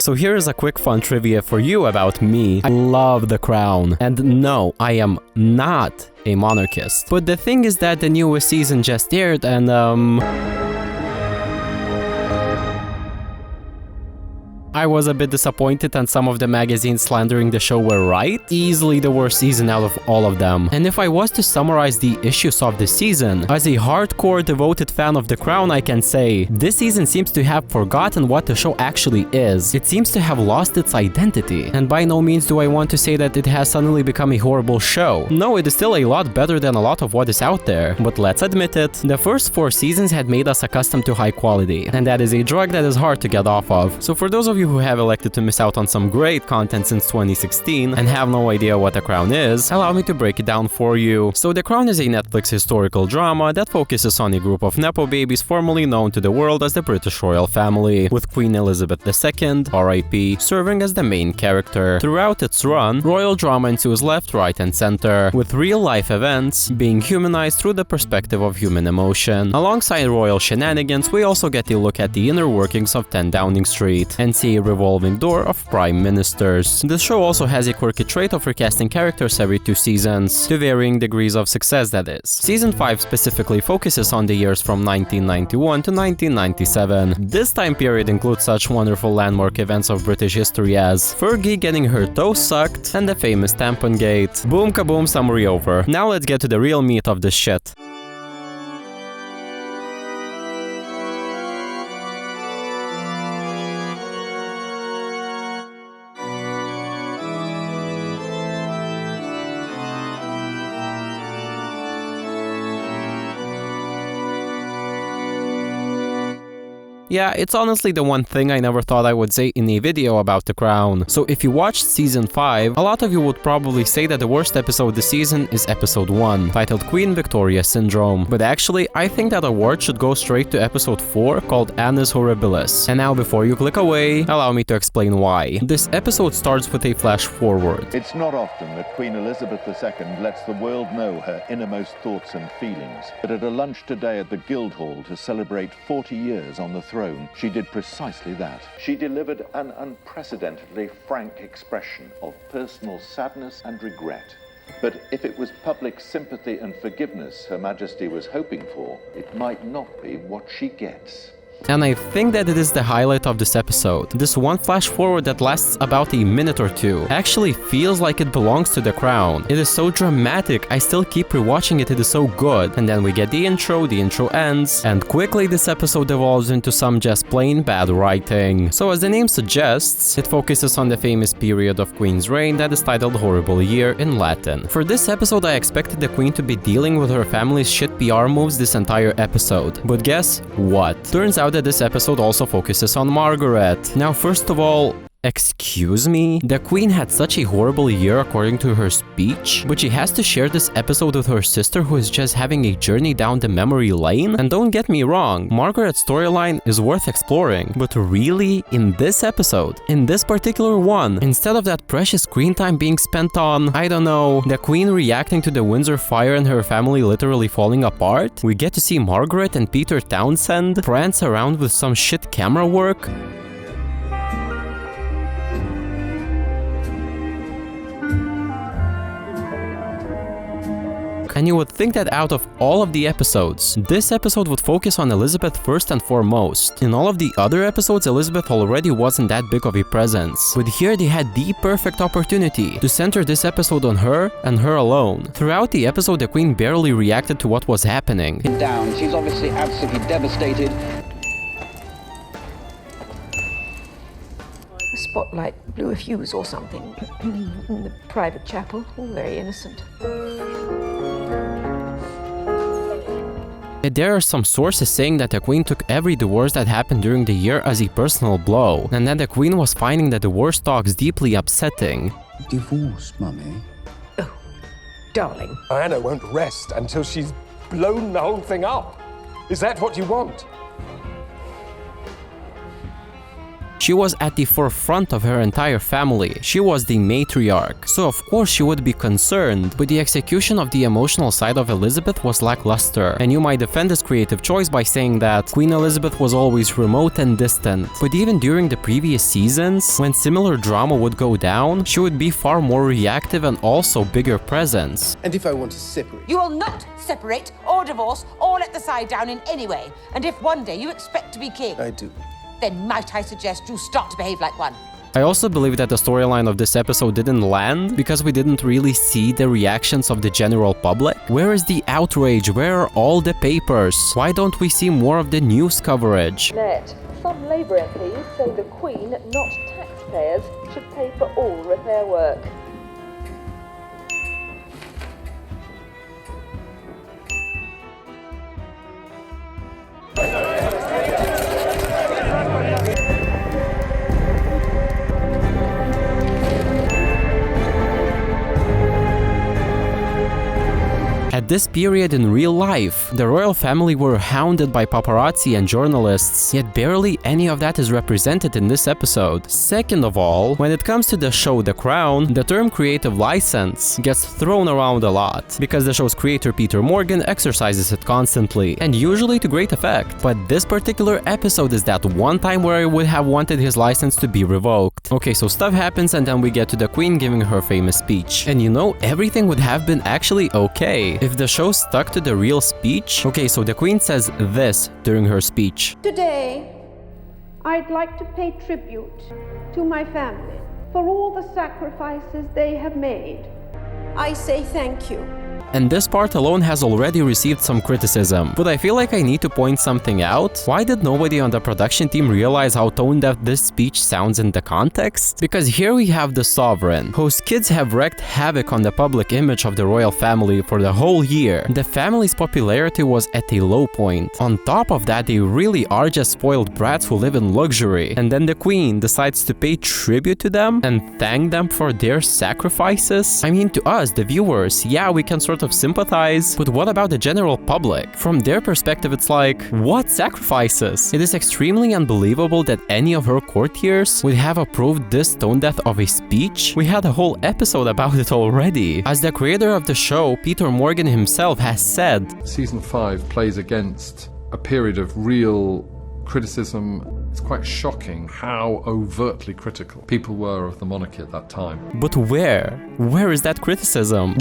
So here is a quick fun trivia for you about me. I love The Crown. And no, I am not a monarchist. But the thing is that the newest season just aired and I was a bit disappointed and some of the magazines slandering the show were right. Easily the worst season out of all of them. And if I was to summarize the issues of the season, as a hardcore devoted fan of The Crown, I can say, this season seems to have forgotten what the show actually is. It seems to have lost its identity. And by no means do I want to say that it has suddenly become a horrible show. No, it is still a lot better than a lot of what is out there. But let's admit it, the first 4 seasons had made us accustomed to high quality. And that is a drug that is hard to get off of. So for those of you who have elected to miss out on some great content since 2016 and have no idea what The Crown is, allow me to break it down for you. So The Crown is a Netflix historical drama that focuses on a group of Nepo babies formerly known to the world as the British royal family, with Queen Elizabeth II, RIP, serving as the main character. Throughout its run, royal drama ensues left, right and center, with real-life events being humanized through the perspective of human emotion. Alongside royal shenanigans, we also get a look at the inner workings of 10 Downing Street and see a revolving door of prime ministers. The show also has a quirky trait of recasting characters every 2 seasons, to varying degrees of success that is. Season 5 specifically focuses on the years from 1991 to 1997. This time period includes such wonderful landmark events of British history as Fergie getting her toes sucked and the famous tampon gate. Boom kaboom, summary over. Now let's get to the real meat of this shit. Yeah, it's honestly the one thing I never thought I would say in a video about The Crown. So if you watched season 5, a lot of you would probably say that the worst episode this season is episode 1, titled Queen Victoria Syndrome. But actually, I think that award should go straight to episode 4, called Annus Horribilis. And now before you click away, allow me to explain why. This episode starts with a flash forward. It's not often that Queen Elizabeth II lets the world know her innermost thoughts and feelings. But at a lunch today at the Guildhall to celebrate 40 years on the throne, she did precisely that. She delivered an unprecedentedly frank expression of personal sadness and regret. But if it was public sympathy and forgiveness Her Majesty was hoping for, it might not be what she gets. And I think that it is the highlight of this episode. This one flash forward that lasts about a minute or 2 actually feels like it belongs to The Crown. It is so dramatic, I still keep rewatching it, it is so good. And then we get the intro ends, and quickly this episode evolves into some just plain bad writing. So as the name suggests, it focuses on the famous period of Queen's reign that is titled Horrible Year in Latin. For this episode I expected the Queen to be dealing with her family's shit PR moves this entire episode. But guess what? Turns out that this episode also focuses on Margaret. Now, first of all, excuse me? The Queen had such a horrible year according to her speech, but she has to share this episode with her sister who is just having a journey down the memory lane? And don't get me wrong, Margaret's storyline is worth exploring, but really, in this episode, in this particular one, instead of that precious screen time being spent on, I don't know, the Queen reacting to the Windsor fire and her family literally falling apart, we get to see Margaret and Peter Townsend prance around with some shit camera work. And you would think that out of all of the episodes, this episode would focus on Elizabeth first and foremost. In all of the other episodes, Elizabeth already wasn't that big of a presence. But here they had the perfect opportunity to center this episode on her and her alone. Throughout the episode, the Queen barely reacted to what was happening. Down. She's obviously absolutely devastated. The spotlight blew a fuse or something in the private chapel. All very innocent. There are some sources saying that the Queen took every divorce that happened during the year as a personal blow, and that the Queen was finding the divorce talks deeply upsetting. Divorce, Mummy? Oh, darling. Diana won't rest until she's blown the whole thing up. Is that what you want? She was at the forefront of her entire family. She was the matriarch. So of course she would be concerned, but the execution of the emotional side of Elizabeth was lackluster. And you might defend this creative choice by saying that Queen Elizabeth was always remote and distant. But even during the previous seasons, when similar drama would go down, she would be far more reactive and also bigger presence. And if I want to separate? You will not separate or divorce or let the side down in any way. And if one day you expect to be king, I do. then might I suggest you start to behave like one. I also believe that the storyline of this episode didn't land because we didn't really see the reactions of the general public. Where is the outrage? Where are all the papers? Why don't we see more of the news coverage? Net. Some Labour MPs say the Queen, not taxpayers, should pay for all repair work. At this period in real life, the royal family were hounded by paparazzi and journalists, yet barely any of that is represented in this episode. Second of all, when it comes to the show The Crown, the term creative license gets thrown around a lot, because the show's creator Peter Morgan exercises it constantly, and usually to great effect. But this particular episode is that one time where I would have wanted his license to be revoked. Okay, so stuff happens and then we get to the Queen giving her famous speech. And you know, everything would have been actually okay if the show stuck to the real speech. Okay, so the Queen says this during her speech. Today, I'd like to pay tribute to my family for all the sacrifices they have made. I say thank you. And this part alone has already received some criticism, but I feel like I need to point something out. Why did nobody on the production team realize how tone-deaf this speech sounds in the context? Because here we have the sovereign, whose kids have wreaked havoc on the public image of the royal family for the whole year. The family's popularity was at a low point. On top of that, they really are just spoiled brats who live in luxury. And then the Queen decides to pay tribute to them and thank them for their sacrifices? I mean, to us, the viewers, yeah, we can sort of sympathize, but what about the general public? From their perspective, it's like, what sacrifices? It is extremely unbelievable that any of her courtiers would have approved this tone deaf of a speech. We had a whole episode about it already. As the creator of the show, Peter Morgan himself has said, Season 5 plays against a period of real criticism. It's quite shocking how overtly critical people were of the monarchy at that time. But where? Where is that criticism?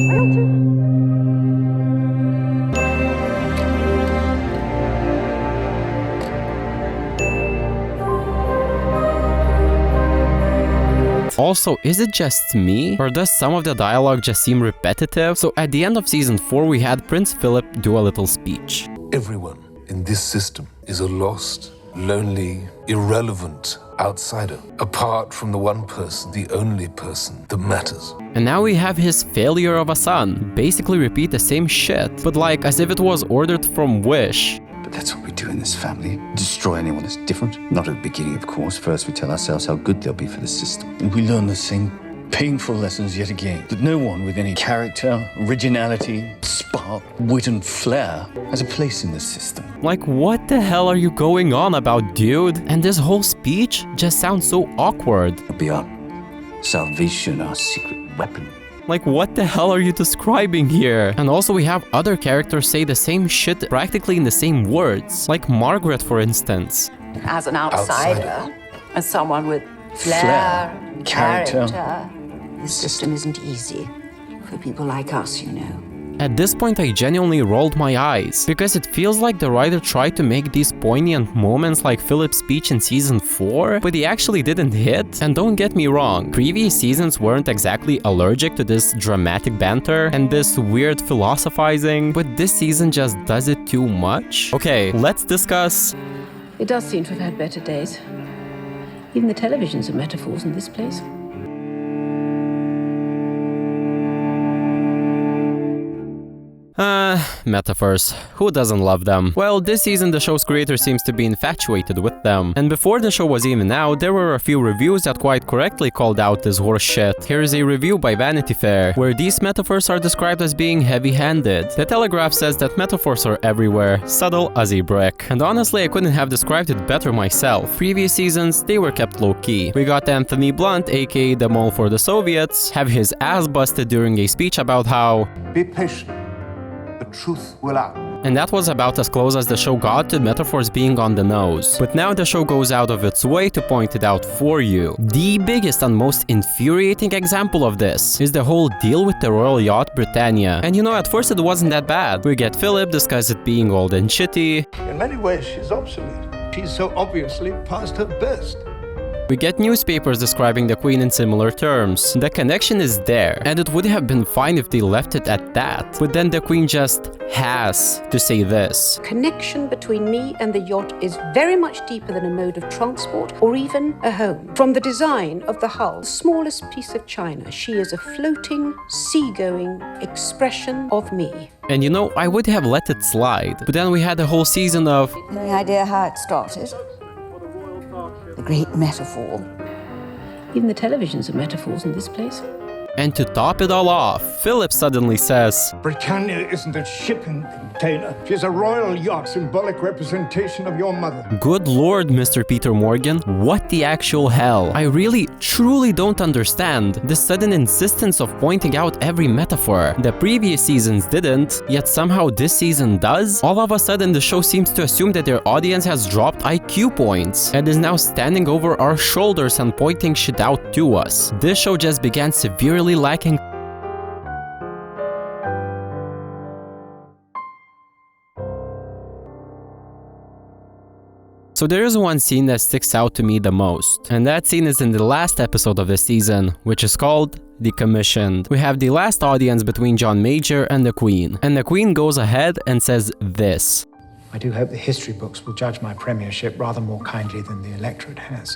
Also, is it just me, or does some of the dialogue just seem repetitive? So at the end of season 4 we had Prince Philip do a little speech. Everyone in this system is a lost, lonely, irrelevant outsider, apart from the one person, the only person that matters. And now we have his failure of a son basically repeat the same shit, but like as if it was ordered from Wish. But that's what we do in this family. Destroy anyone that's different. Not at the beginning, of course. First we tell ourselves how good they'll be for the system. And we learn the same painful lessons yet again. That no one with any character, originality, spark, wit and flair has a place in this system. Like, what the hell are you going on about, dude? And this whole speech just sounds so awkward. It'll be our salvation, our secret weapon. Like, what the hell are you describing here? And also we have other characters say the same shit practically in the same words. Like Margaret, for instance. As an outsider, as someone with flair, character, this system isn't easy for people like us, you know. At this point I genuinely rolled my eyes, because it feels like the writer tried to make these poignant moments like Philip's speech in season 4, but he actually didn't hit. And don't get me wrong, previous seasons weren't exactly allergic to this dramatic banter and this weird philosophizing, but this season just does it too much. Okay, let's discuss. It does seem to have had better days. Even the televisions are metaphors in this place. Metaphors. Who doesn't love them? Well, this season the show's creator seems to be infatuated with them. And before the show was even out, there were a few reviews that quite correctly called out this horse shit. Here is a review by Vanity Fair, where these metaphors are described as being heavy-handed. The Telegraph says that metaphors are everywhere, subtle as a brick. And honestly, I couldn't have described it better myself. Previous seasons, they were kept low-key. We got Anthony Blunt, aka the mole for the Soviets, have his ass busted during a speech about how be patient. The truth will out. And that was about as close as the show got to metaphors being on the nose. But now the show goes out of its way to point it out for you. The biggest and most infuriating example of this is the whole deal with the royal yacht Britannia. And you know, at first it wasn't that bad. We get Philip discuss it being old and shitty. In many ways, she's obsolete. She's so obviously past her best. We get newspapers describing the Queen in similar terms. The connection is there, and it would have been fine if they left it at that. But then the Queen just has to say this. Connection between me and the yacht is very much deeper than a mode of transport or even a home. From the design of the hull, the smallest piece of china, she is a floating, seagoing expression of me. And you know, I would have let it slide. But then we had a whole season of... Any idea how it started? A great metaphor. Even the televisions are metaphors in this place. And to top it all off, Philip suddenly says, Britannia isn't a shipping container. She's a royal yacht, symbolic representation of your mother. Good lord, Mr. Peter Morgan, what the actual hell? I really, truly don't understand this sudden insistence of pointing out every metaphor. The previous seasons didn't, yet somehow this season does? All of a sudden, the show seems to assume that their audience has dropped IQ points and is now standing over our shoulders and pointing shit out to us. This show just began severely lacking. So there is one scene that sticks out to me the most, and that scene is in the last episode of the season, which is called The Commissioned. We have the last audience between John Major and the Queen, and the Queen goes ahead and says this. I do hope the history books will judge my premiership rather more kindly than the electorate has.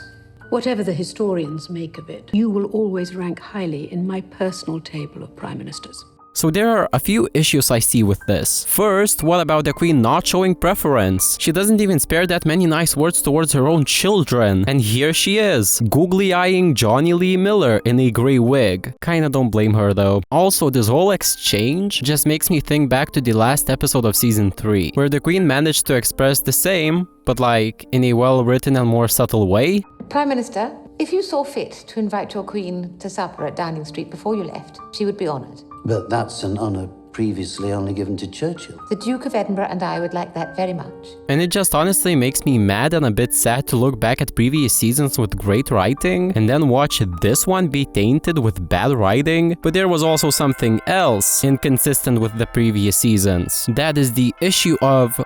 Whatever the historians make of it, you will always rank highly in my personal table of prime ministers. So there are a few issues I see with this. First, what about the Queen not showing preference? She doesn't even spare that many nice words towards her own children. And here she is, googly-eyeing Jonny Lee Miller in a grey wig. Kinda don't blame her though. Also, this whole exchange just makes me think back to the last episode of season 3, where the Queen managed to express the same, but like in a well-written and more subtle way. Prime Minister, if you saw fit to invite your Queen to supper at Downing Street before you left, she would be honoured. But that's an honour previously only given to Churchill. The Duke of Edinburgh and I would like that very much. And it just honestly makes me mad and a bit sad to look back at previous seasons with great writing and then watch this one be tainted with bad writing. But there was also something else inconsistent with the previous seasons. That is the issue of...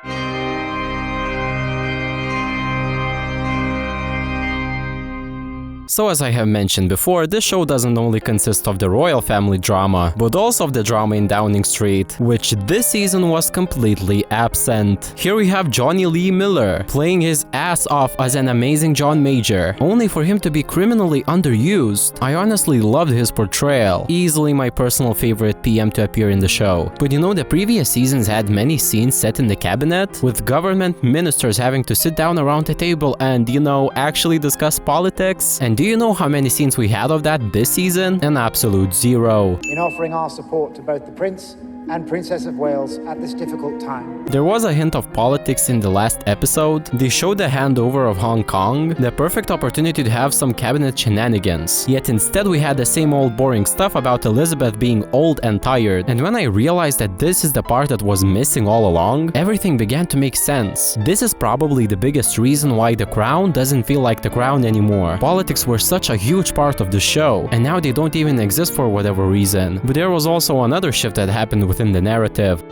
So as I have mentioned before, this show doesn't only consist of the royal family drama, but also of the drama in Downing Street, which this season was completely absent. Here we have Jonny Lee Miller playing his ass off as an amazing John Major, only for him to be criminally underused. I honestly loved his portrayal, easily my personal favorite PM to appear in the show. But you know, the previous seasons had many scenes set in the cabinet, with government ministers having to sit down around a table and, you know, actually discuss politics. And do you know how many scenes we had of that this season? An absolute zero. In offering our support to both the Prince and Princess of Wales at this difficult time. There was a hint of politics in the last episode. They showed the handover of Hong Kong, the perfect opportunity to have some cabinet shenanigans. Yet instead we had the same old boring stuff about Elizabeth being old and tired. And when I realized that this is the part that was missing all along, everything began to make sense. This is probably the biggest reason why The Crown doesn't feel like The Crown anymore. Politics were such a huge part of the show, and now they don't even exist for whatever reason. But there was also another shift that happened within the narrative.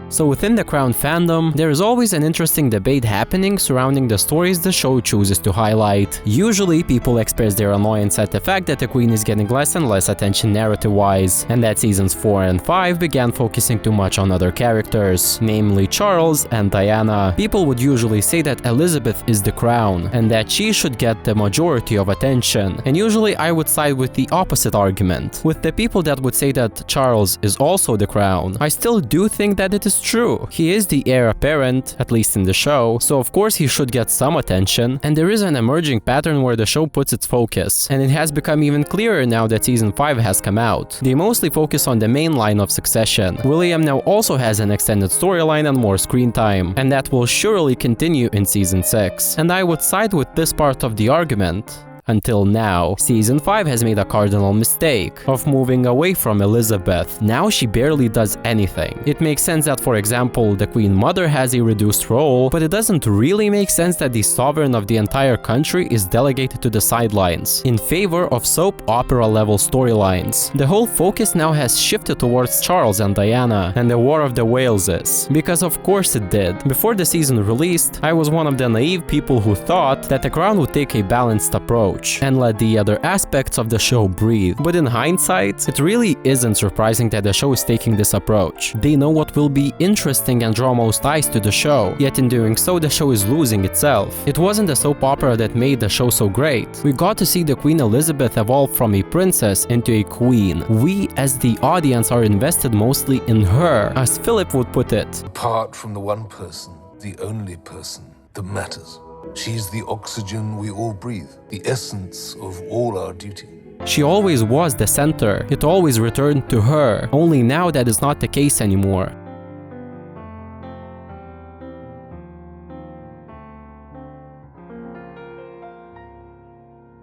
So within the Crown fandom, there is always an interesting debate happening surrounding the stories the show chooses to highlight. Usually, people express their annoyance at the fact that the Queen is getting less and less attention narrative-wise, and that seasons 4 and 5 began focusing too much on other characters, namely Charles and Diana. People would usually say that Elizabeth is the Crown, and that she should get the majority of attention, and usually I would side with the opposite argument, with the people that would say that Charles is also the Crown. I still do think that it is true. He is the heir apparent, at least in the show, so of course he should get some attention, and there is an emerging pattern where the show puts its focus, and it has become even clearer now that season 5 has come out. They mostly focus on the main line of succession. William now also has an extended storyline and more screen time, and that will surely continue in season 6. And I would side with this part of the argument. Until now, season 5 has made a cardinal mistake of moving away from Elizabeth. Now she barely does anything. It makes sense that, for example, the Queen Mother has a reduced role, but it doesn't really make sense that the sovereign of the entire country is delegated to the sidelines in favor of soap opera level storylines. The whole focus now has shifted towards Charles and Diana and the War of the Waleses, because of course it did. Before the season released, I was one of the naive people who thought that the Crown would take a balanced approach and let the other aspects of the show breathe. But in hindsight, it really isn't surprising that the show is taking this approach. They know what will be interesting and draw most eyes to the show, yet in doing so the show is losing itself. It wasn't the soap opera that made the show so great. We got to see the Queen Elizabeth evolve from a princess into a queen. We as the audience are invested mostly in her, as Philip would put it. Apart from the one person, the only person that matters. She's the oxygen we all breathe, the essence of all our duty. She always was the center. It always returned to her. Only now that is not the case anymore.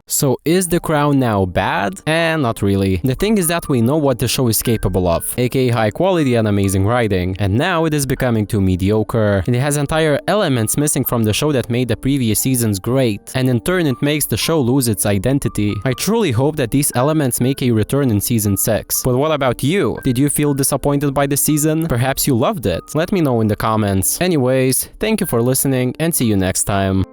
So is The Crown now bad? Not really. The thing is that we know what the show is capable of, aka high quality and amazing writing, and now it is becoming too mediocre. It has entire elements missing from the show that made the previous seasons great, and in turn it makes the show lose its identity. I truly hope that these elements make a return in season 6. But what about you? Did you feel disappointed by the season? Perhaps you loved it? Let me know in the comments. Anyways, thank you for listening and see you next time.